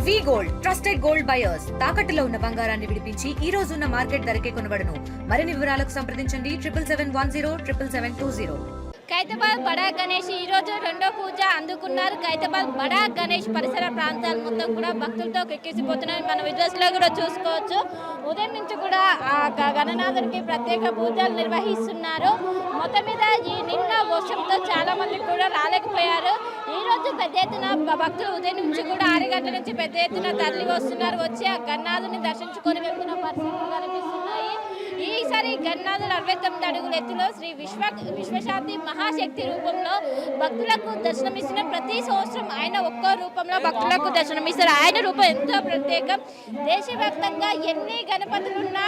వి gold trusted gold buyers తాకట్టులో ఉన్న బంగారాన్ని విడిపించి ఈ రోజు ఉన్న మార్కెట్ ధరకే కొనబడును. మరిన్ని వివరాలకు సంప్రదించండి 77107720. ఖైరతాబాద్ బడా గణేష్ ఈ రోజు రెండో పూజ అందుకున్నారు. ఖైరతాబాద్ బడా గణేష్ పరిసర ప్రాంతాలు మొత్తం కూడా భక్తులతో ఎక్కిసిపోతున్నాయి. మన విజువల్స్ లో కూడా చూసుకోవచ్చు. ఉదయం నుంచి కూడా గణనాథునికి ప్రత్యేక పూజలు నిర్వహిస్తున్నారు. మొత్తం మీద ఈ నిన్న వర్షంతో చాలా మంది కూడా రాలేకపోయారు. ఈ రోజు పెద్ద ఎత్తున భక్తులు ఉదయం నుంచి కూడా 6 గంటల నుంచి పెద్ద ఎత్తున తరలి వస్తున్నారు. వచ్చి ఆ గణనాథుని దర్శించుకొని వెళ్తున్న పరిస్థితులు కనిపిస్తున్నాయి. ఈసారి గణనాథులు 69 అడుగుల ఎత్తులో శ్రీ విశ్వశాంతి మహాశక్తి రూపంలో భక్తులకు దర్శనమిస్తున్న ప్రతి సంవత్సరం ఆయన ఒక్కో రూపంలో భక్తులకు దర్శనమిస్తారు. ఆయన రూపం ఎంతో ప్రత్యేకం. దేశవ్యాప్తంగా ఎన్ని గణపతులున్నా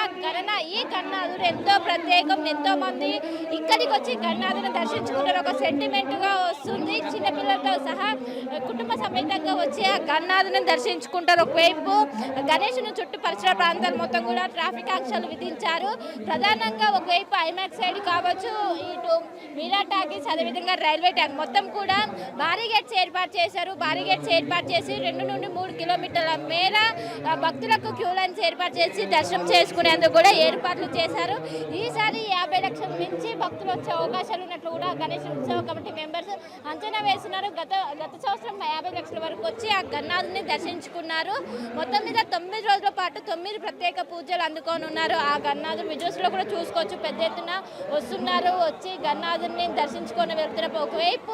ఈ గణనాథుడు ఎంతో ప్రత్యేకం. ఎంతో మంది ఇక్కడికి వచ్చి గణనాథుని దర్శించుకుంటారు. ఒక సెంటిమెంట్గా వస్తుంది. చిన్నపిల్లలతో సహా కుటుంబ సమేతంగా వచ్చి ఆ గణనాథుని దర్శించుకుంటారు. ఒకవైపు గణేశుని చుట్టూ పరిసర ప్రాంతాలు మొత్తం కూడా ట్రాఫిక్ ఆంక్షలు విధించారు. ప్రధానంగా ఒకవైపు ఐమాక్స్ సైడ్ కావచ్చు, ఇటు మీరా టాకీస్, అదేవిధంగా రైల్వే ట్యాంక్ మొత్తం కూడా బారిగేట్స్ ఏర్పాటు చేశారు. బారిగేట్స్ ఏర్పాటు చేసి 2 నుండి 3 కిలోమీటర్ల మేర భక్తులకు క్యూ లైన్స్ ఏర్పాటు చేసి దర్శనం చేసుకునేందుకు కూడా ఏర్పాట్లు చేశారు. ఈసారి 50 లక్షల మించి భక్తులు వచ్చే అవకాశాలు ఉన్నట్లు కూడా గణేష్ ఉత్సవ కమిటీ మెంబర్స్ అంచనా వేస్తున్నారు. గత సంవత్సరం 50 లక్షల వరకు వచ్చి ఆ గణనాథుని దర్శించుకున్నారు. మొత్తం మీద 9 రోజుల పాటు 9 ప్రత్యేక పూజలు అందుకొని ఉన్నారు. ఆ గణనాథుని విజువల్స్లో కూడా చూసుకోవచ్చు. పెద్ద ఎత్తున వస్తున్నారు. వచ్చి గణనాథుని దర్శించుకొని వెళ్తున్నారు. ఒకవైపు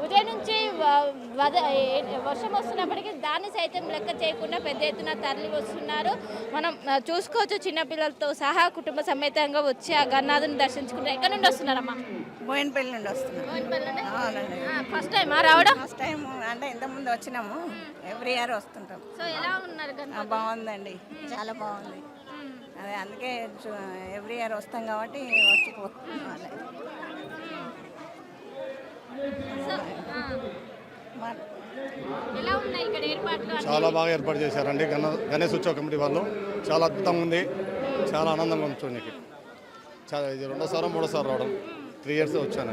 ఉదయం నుంచి వర్షం వస్తున్నప్పటికీ దాన్ని సైతం లెక్క చేయకుండా పెద్ద ఎత్తున తరలి వస్తున్నారు. మనం చూసుకోవచ్చు. చిన్నపిల్లలతో సహా కుటుంబ సమేతంగా వచ్చి ఆ గణనాథుని దర్శించుకుంటారు. ఎక్కడ నుండి వస్తున్నారమ్మా? బోయినపల్లి నుండి వస్తున్నాం. అవునండి. ఫస్ట్ టైం రావడం? ఫస్ట్ టైం అంటే ఇంతకుముందు వచ్చినాము. Every year వస్తుంటాం. సో ఎలా ఉన్నారు? బాగుందండి, చాలా బాగుంది. అదే అందుకే ఎవ్రీ ఇయర్ వస్తాం కాబట్టి వచ్చిపోతున్నాం. ఎలా ఉన్నాయి ఇక్కడ ఏర్పాట్లు? చాలా బాగా ఏర్పాటు చేశారండి గణేష్ ఉత్సవ కమిటీ వాళ్ళు. చాలా అద్భుతంగా ఉంది. చాలా ఆనందంగా ఉంది చూడడానికి. చాలా ఇది 2వ సారి 3వ సారి రావడం. 3 ఇయర్స్ వచ్చాను.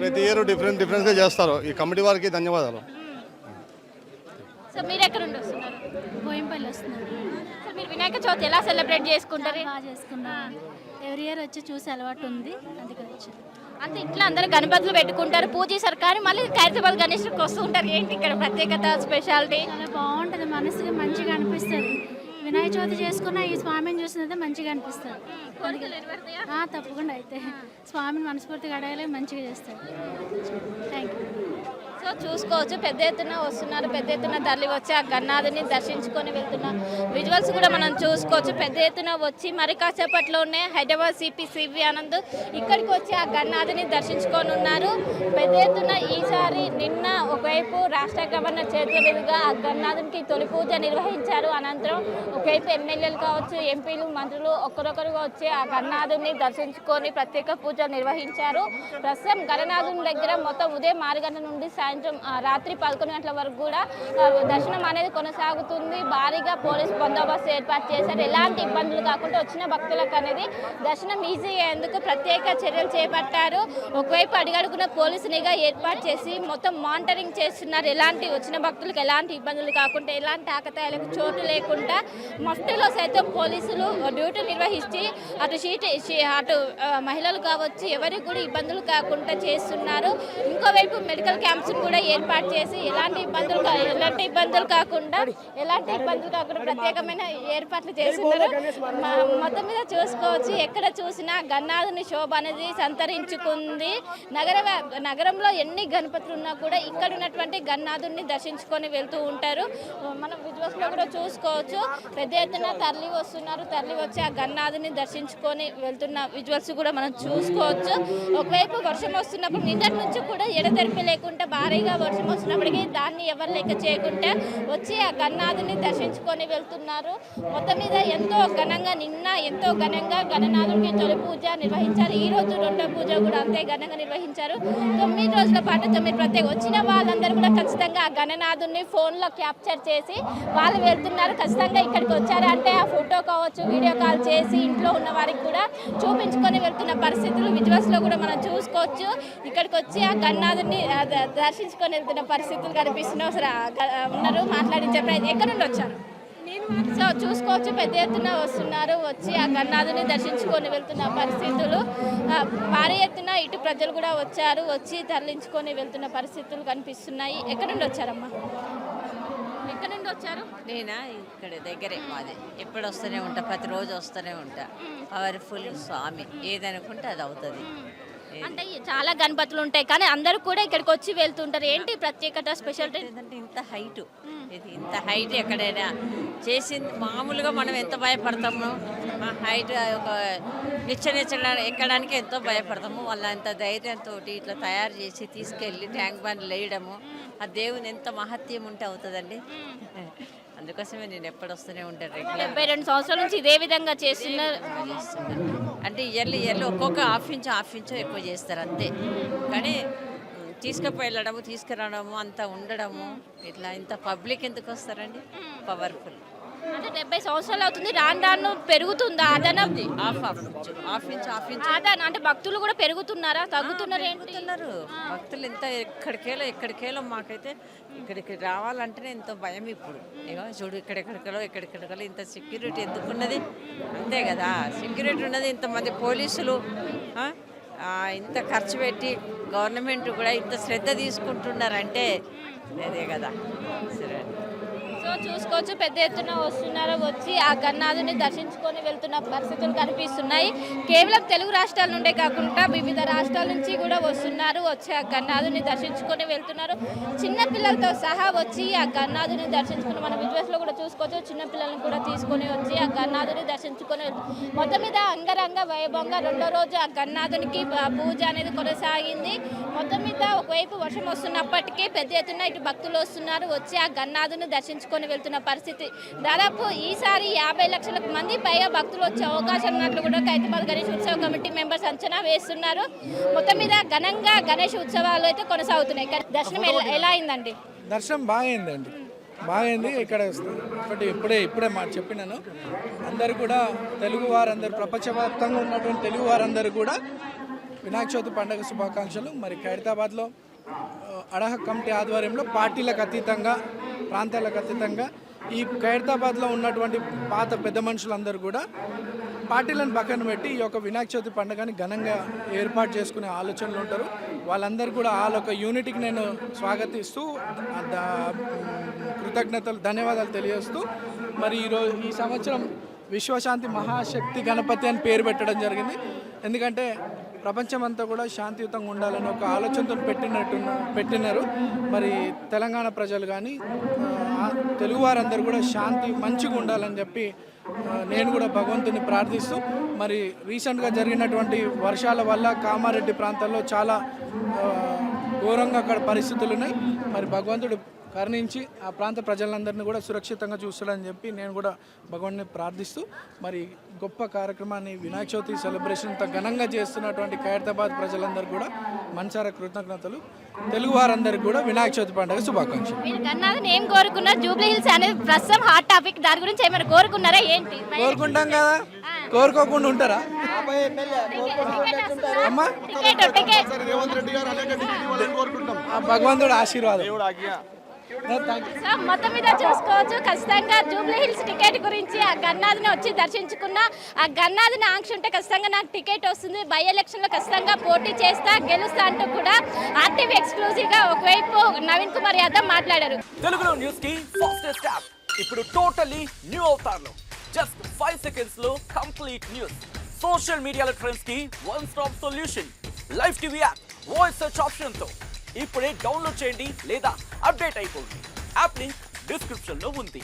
ప్రతి ఇయర్ డిఫరెన్స్గా చేస్తారు. ఈ కమిటీ వారికి ధన్యవాదాలు. సో మీరు ఎక్కడ ఉండి వస్తున్నారు? బోయింపల్లి వస్తున్నారు. సో మీరు వినాయక చవితి ఎలా సెలబ్రేట్ చేసుకుంటారు? బాగా చేసుకున్నాను. ఎవ్రీ ఇయర్ వచ్చి చూసి అలవాటు ఉంది, అందుకని వచ్చాను. అంటే ఇట్లా అందరూ గణపతులు పెట్టుకుంటారు, పూజ సర్కారు, మళ్ళీ ఖైరతాబాద్ గణేష్కి వస్తూ ఉంటారు. ఏంటి ఇక్కడ ప్రత్యేకత, స్పెషాలిటీ? చాలా బాగుంటుంది, మనసుకి మంచిగా అనిపిస్తుంది. వినాయక చవితి చేసుకున్న ఈ స్వామిని చూసినైతే మంచిగా అనిపిస్తుంది. తప్పకుండా అయితే స్వామిని మనస్ఫూర్తిగా అడగాలి, మంచిగా చేస్తారు. Thank you. సో చూసుకోవచ్చు. పెద్ద ఎత్తున వస్తున్నారు. పెద్ద ఎత్తున తరలి వచ్చి ఆ గణనాథుని దర్శించుకొని వెళ్తున్న విజువల్స్ కూడా మనం చూసుకోవచ్చు. పెద్ద ఎత్తున వచ్చి మరి కాసేపట్లోనే హైదరాబాద్ సిపి ఆనంద్ ఇక్కడికి వచ్చి ఆ గణనాథుని దర్శించుకొని ఉన్నారు. పెద్ద ఎత్తున ఈసారి నిన్న ఒకవైపు రాష్ట్ర గవర్నర్ చేతుల మీదుగా ఆ గణనాథునికి తొలి పూజ నిర్వహించారు. అనంతరం ఒకవైపు ఎమ్మెల్యేలు కావచ్చు, ఎంపీలు, మంత్రులు ఒక్కరొకరుగా వచ్చి ఆ గణనాథుని దర్శించుకొని ప్రత్యేక పూజలు నిర్వహించారు. ప్రస్తుతం గణనాథుని దగ్గర మొత్తం ఉదయం 6 గంటల నుండి రాత్రి 11 గంటల వరకు కూడా దర్శనం అనేది కొనసాగుతుంది. భారీగా పోలీస్ బందోబస్తు ఏర్పాటు చేశారు. ఎలాంటి ఇబ్బందులు కాకుండా వచ్చిన భక్తులకు అనేది దర్శనం ఈజీ అయ్యేందుకు ప్రత్యేక చర్యలు చేపట్టారు. ఒకవైపు అడుగడుగున పోలీసు నిఘా ఏర్పాటు చేసి మొత్తం మానిటరింగ్ చేస్తున్నారు. ఎలాంటి వచ్చిన భక్తులకు ఎలాంటి ఇబ్బందులు కాకుండా, ఎలాంటి ఆకతాయాలకు చోటు లేకుండా మఫ్టీలో సైతం పోలీసులు డ్యూటీ నిర్వహించి అటు మహిళలు కావచ్చు ఎవరికి కూడా ఇబ్బందులు కాకుండా చేస్తున్నారు. ఇంకోవైపు మెడికల్ క్యాంప్స్ కూడా ఏర్పాటు చేసి ఎలాంటి ఇబ్బందులు కాకుండా ప్రత్యేకమైన ఏర్పాట్లు చేస్తున్నారు. మొత్తం మీద చూసుకోవచ్చు. ఎక్కడ చూసినా గణనాథుని శోభ అనేది సంతరించుకుంది. నగరంలో ఎన్ని గణపతులు ఉన్నా కూడా ఇక్కడ ఉన్నటువంటి గణనాథుని దర్శించుకొని వెళ్తూ ఉంటారు. మనం విజువల్స్ లో కూడా చూసుకోవచ్చు. పెద్ద ఎత్తున తరలి వస్తున్నారు. తరలి వచ్చి ఆ గణనాథుని దర్శించుకొని వెళ్తున్న విజువల్స్ కూడా మనం చూసుకోవచ్చు. ఒకవైపు వర్షం వస్తున్నప్పుడు నిన్నటి నుంచి కూడా ఎడతెరిపి లేకుండా భారీగా వర్షం వస్తున్నప్పటికీ దాన్ని ఎవరు లెక్క చేయకుండా వచ్చి ఆ గణనాథుని దర్శించుకొని వెళ్తున్నారు. మొత్తం మీద ఎంతో ఘనంగా గణనాథుడికి తొలి పూజ నిర్వహించారు. ఈ రోజు రెండో పూజ కూడా అంతే ఘనంగా నిర్వహించారు. 9 రోజుల పాటు 9 ప్రత్యేక వచ్చిన వాళ్ళందరూ కూడా ఖచ్చితంగా ఆ గణనాథుడిని ఫోన్లో క్యాప్చర్ చేసి వాళ్ళు వెళ్తున్నారు. ఖచ్చితంగా ఇక్కడికి వచ్చారంటే ఆ ఫోటో కావచ్చు, వీడియో కాల్ చేసి ఇంట్లో ఉన్న వారికి కూడా చూపించుకొని వెళ్తున్న పరిస్థితులు విజువల్స్లో కూడా మనం చూసుకోవచ్చు. ఇక్కడికి వచ్చి ఆ గణనాథుడిని దర్శించుకొని దర్శించుకొని వెళ్తున్న పరిస్థితులు కనిపిస్తున్నాయి. ఉన్నారు, మాట్లాడించే ప్రయత్నం. ఎక్కడి నుండి వచ్చారు? సో చూసుకోవచ్చు, పెద్ద ఎత్తున వస్తున్నారు, వచ్చి ఆ గన్నాథుని దర్శించుకొని వెళ్తున్న పరిస్థితులు. భారీ ఎత్తున ఇటు ప్రజలు కూడా వచ్చారు, వచ్చి తరలించుకొని వెళ్తున్న పరిస్థితులు కనిపిస్తున్నాయి. ఎక్కడి నుండి వచ్చారమ్మా? ఎక్కడి నుండి వచ్చారు? నేనా ఇక్కడ దగ్గరే మాది. ఎప్పుడు వస్తూనే ఉంటా, ప్రతిరోజు వస్తూనే ఉంటా. పవర్ఫుల్ స్వామి, ఏదనుకుంటే అది అవుతుంది. అంటే చాలా గణపతులు ఉంటాయి కానీ అందరూ కూడా ఇక్కడికి వచ్చి వెళ్తుంటారు. ఏంటి ప్రత్యేకత, స్పెషాలిటీ? ఏంటంటే ఇంత హైట్, ఇది ఇంత హైట్ ఎక్కడైనా చేసింది. మామూలుగా మనం ఎంత భయపడతాము, ఆ హైట్ ఒక నిచ్చెన ఎక్కడానికి ఎంతో భయపడతాము. వాళ్ళ అంత ధైర్యంతో ఇట్లా తయారు చేసి తీసుకెళ్ళి ట్యాంక్ బండ్ వేయడము, ఆ దేవుని ఎంత మహత్యం ఉంటే అవుతుందండి. అందుకోసమే నేను ఎప్పుడు వస్తూనే ఉంటాను. 72 సంవత్సరాల నుంచి ఇదే విధంగా చేస్తున్నారు. అంటే ఇయర్లీ ఒక్కొక్క హాఫ్ ఇంచో ఎక్కువ చేస్తారు అంతే. కానీ తీసుకుపోయడము తీసుకురావడము అంతా ఉండడము, ఇట్లా ఇంత పబ్లిక్ ఎందుకు వస్తారండి? పవర్ఫుల్. అంటే 70 సంవత్సరాలు అవుతుంది, రాను రాను పెరుగుతుందా అదనం? హాఫ్ ఇంచ్ అదనం అంటే భక్తులు కూడా పెరుగుతున్నారా, తగ్గుతున్నారు? పెరుగుతున్నారు భక్తులు. ఎంత ఎక్కడికేలో మాకైతే ఇక్కడికి రావాలంటేనే ఎంతో భయం ఇప్పుడు. ఇగో చూడు, ఎక్కడెక్కడికలో ఇంత సెక్యూరిటీ ఎందుకున్నది? అంతే కదా, సెక్యూరిటీ ఉన్నది. ఇంతమంది పోలీసులు ఇంత ఖర్చు పెట్టి గవర్నమెంట్ కూడా ఇంత శ్రద్ధ తీసుకుంటున్నారంటే అదే కదా. సరే, సో చూసుకోవచ్చు, పెద్ద ఎత్తున వస్తున్నారు, వచ్చి ఆ గన్నాథుని దర్శించుకొని వెళ్తున్న పరిస్థితులు కనిపిస్తున్నాయి. కేవలం తెలుగు రాష్ట్రాల నుండే కాకుండా వివిధ రాష్ట్రాల నుంచి కూడా వస్తున్నారు, వచ్చి ఆ గన్నాథుని దర్శించుకొని వెళ్తున్నారు. చిన్నపిల్లలతో సహా వచ్చి ఆ గన్నాథుని దర్శించుకుని, మన విజువల్స్లో కూడా చూసుకోవచ్చు, చిన్నపిల్లలను కూడా తీసుకొని వచ్చి ఆ గన్నాథుని దర్శించుకొని వెళ్తున్నారు. మొత్తం మీద అంగరంగ వైభవంగా రెండో రోజు ఆ గన్నాథునికి పూజ అనేది కొనసాగింది. మొత్తం మీద ఒకవైపు వర్షం వస్తున్నప్పటికీ పెద్ద ఎత్తున ఇటు భక్తులు వస్తున్నారు, వచ్చి ఆ గన్నాథుని దర్శించుకొని వెళ్తున్న పరిస్థితి. దాదాపు ఈసారి 50 లక్షల మంది పైగా భక్తులు వచ్చే అవకాశం ఉన్నట్లు కూడా ఖైరతాబాద్ గణేష్ ఉత్సవ కమిటీ మెంబర్స్ అంచనా వేస్తున్నారు. మొత్తం మీద ఘనంగా గణేష్ ఉత్సవాలు అయితే కొనసాగుతున్నాయి. దర్శనం ఎలా అయిందండి? దర్శనం బాగైందండి, బాగైంది. ఇక్కడ ఒకటి ఇప్పుడే చెప్పినాను, అందరూ కూడా తెలుగు వారందరూ, ప్రపంచవ్యాప్తంగా ఉన్నటువంటి తెలుగు వారందరూ కూడా వినాయక చవితి పండుగ శుభాకాంక్షలు. మరి ఖైరతాబాద్లో అడహ కమిటీ ఆధ్వర్యంలో పార్టీలకు అతీతంగా, ప్రాంతాలకు అతీతంగా ఈ ఖైరతాబాద్లో ఉన్నటువంటి పాత పెద్ద మనుషులందరూ కూడా పార్టీలను పక్కన పెట్టి ఈ యొక్క వినాయక చవితి పండుగని ఘనంగా ఏర్పాటు చేసుకునే ఆలోచనలు ఉంటారు. వాళ్ళందరూ కూడా వాళ్ళ యొక్క యూనిటీకి నేను స్వాగతిస్తూ కృతజ్ఞతలు, ధన్యవాదాలు తెలియజేస్తూ, మరి ఈ సంవత్సరం విశ్వశాంతి మహాశక్తి గణపతి అని పేరు పెట్టడం జరిగింది. ఎందుకంటే ప్రపంచమంతా కూడా శాంతియుతంగా ఉండాలని ఒక ఆలోచనతో పెట్టినారు. మరి తెలంగాణ ప్రజలు కానీ తెలుగు వారందరూ కూడా శాంతి మంచిగా ఉండాలని చెప్పి నేను కూడా భగవంతుని ప్రార్థిస్తూ, మరి రీసెంట్గా జరిగినటువంటి వర్షాల వల్ల కామారెడ్డి ప్రాంతాల్లో చాలా ఘోరంగా అక్కడ పరిస్థితులు ఉన్నాయి. మరి భగవంతుడు కరుణించి ఆ ప్రాంత ప్రజలందరినీ కూడా సురక్షితంగా చూస్తాడని చెప్పి నేను కూడా భగవాన్ని ప్రార్థిస్తూ, మరి గొప్ప కార్యక్రమాన్ని వినాయక చవితి సెలబ్రేషన్ ఇంత ఘనంగా చేస్తున్నటువంటి ఖైరతాబాద్ ప్రజలందరూ కూడా మనసారా కృతజ్ఞతలు. తెలుగు వారందరికీ కూడా వినాయక చవితి పండుగ శుభాకాంక్షలు. మీరు గన్నాథుని ఏం కోరుకున్నారు? జూబ్లీ హిల్స్ అనేది ప్రస్తుతం హాట్ టాపిక్, దాని గురించి ఏమైనా కోరుకున్నారా ఏంటి? కోరుకుంటాం కదా, కోరుకోకుండా ఉంటారా? అమ్మా, భగవంతుడు ఆశీర్వాదం. మొత్తం మీద చూసుకోవచ్చు, ఖచ్చితంగా జూబ్లీ హిల్స్ టికెట్ గురించి ఆ గన్నాథుని వచ్చి దర్శించుకున్న, ఆ గన్నాథుని ఆంక్ష ఉంటే ఖచ్చితంగా నాకు టికెట్ వస్తుంది, బై ఎలక్షన్ లో ఖచ్చితంగా పోటీ చేస్తా, గెలుస్తా అంటూ కూడా ఆర్టీవీ ఎక్స్క్లూజివ్ గా ఒకవైపు నవీన్ కుమార్ యాదవ్ మాట్లాడారు. తెలుగులో న్యూస్ కి ఫాస్టెస్ట్ యాప్ ఇప్పుడు టోటలీ న్యూ అవతార్ లో జస్ట్ 5 సెకండ్స్ లో కంప్లీట్ న్యూస్, సోషల్ మీడియాలో ట్రెండ్స్ కి one stop solution, live TV app, voice search option తో ఇప్పుడే డౌన్లోడ్ చేయండి లేదా అప్డేట్ అయిపోండి. యాప్ లింక్ డిస్క్రిప్షన్ లో ఉంది.